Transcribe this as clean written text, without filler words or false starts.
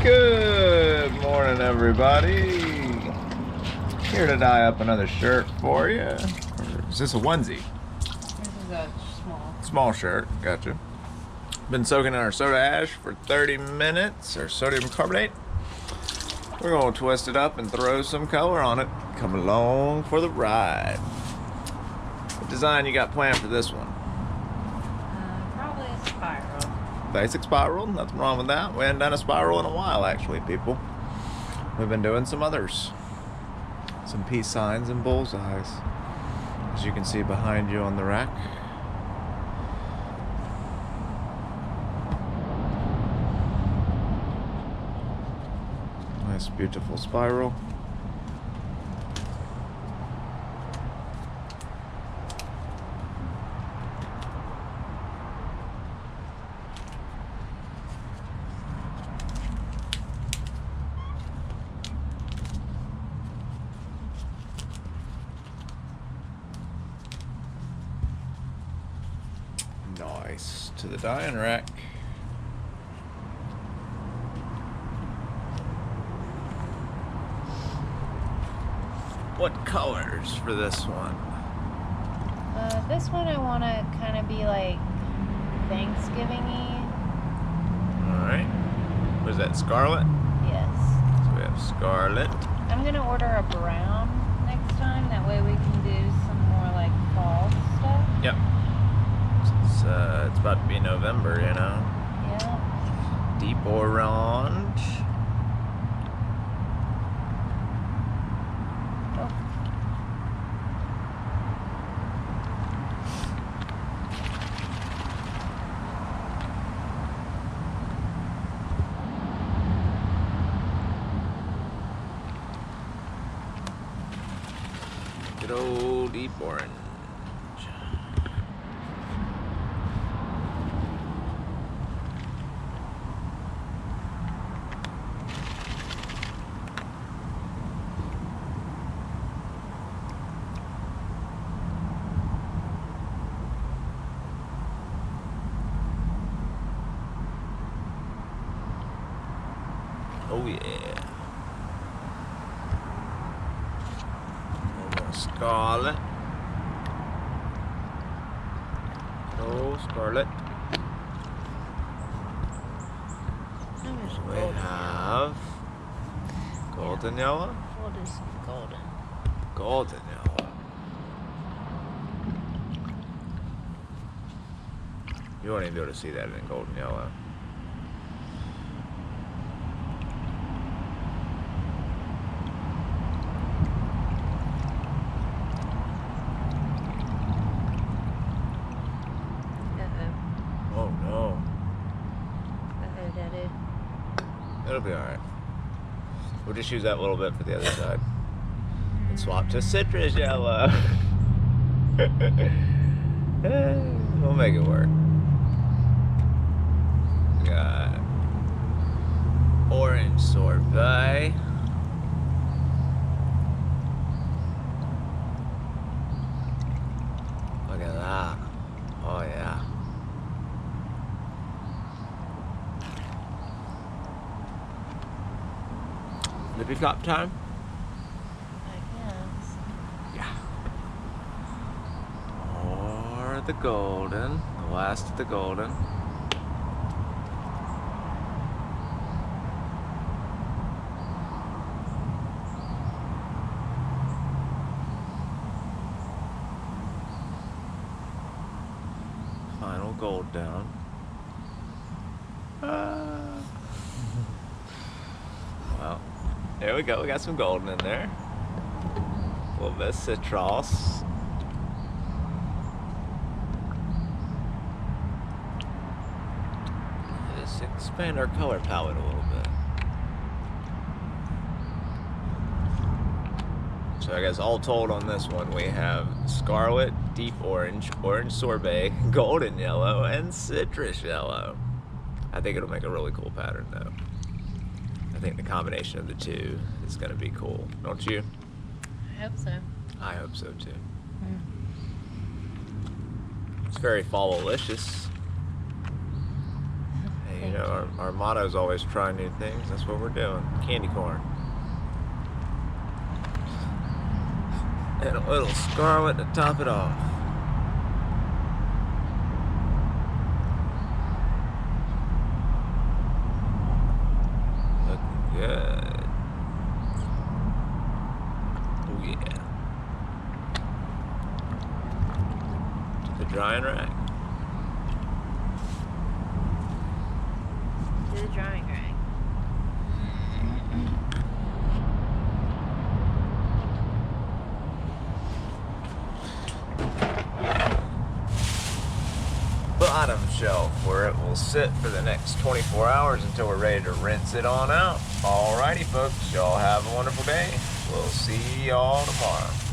Good morning, everybody. Here to dye up another shirt for you. Or is this a onesie? This is a Small shirt, gotcha. Been soaking in our soda ash for 30 minutes, or sodium carbonate. We're gonna twist it up and throw some color on it. Come along for the ride. What design you got planned for this one? probably a spiral. Basic spiral, nothing wrong with that. We hadn't done a spiral in a while, actually, people. We've been doing some others. Some peace signs and bullseyes, as you can see behind you on the rack. Nice, beautiful spiral. Nice. To the dyeing rack. What colors for this one? This one I want to kind of be like Thanksgiving-y. Alright. Was that scarlet? Yes. So we have scarlet. I'm going to order a brown next time. That way we can do some more like fall stuff. Yep. It's about to be November, you know. Yeah. Deep orange. Oh. Good old deep orange. Oh yeah. More scarlet. Oh, scarlet. We have golden yellow. We'll do some golden. Golden yellow. You won't even be able to see that in golden yellow. Oh no. Daddy. It'll be alright. We'll just use that little bit for the other side. And swap to citrus yellow. We'll make it work. Got orange sorbet. Look at that. Oh yeah. Lippy flop time? I guess. Yeah. Or the golden. The last of the golden. Final gold down. Well, there we go. We got some golden in there. A little bit of citrus. Just expand our color palette a little bit. So I guess all told on this one we have scarlet, deep orange, orange sorbet, golden yellow, and citrus yellow. I think it'll make a really cool pattern though. I think the combination of the two is going to be cool, don't you? I hope so. I hope so too. It's very fall-alicious. You know, our motto is always try new things. That's what we're doing. Candy corn. And a little scarlet to top it off. Looking good. Oh yeah. To the drying rack. To the drying rack. Bottom shelf where it will sit for the next 24 hours until we're ready to rinse it on out. Alrighty folks, y'all have a wonderful day. We'll see y'all tomorrow.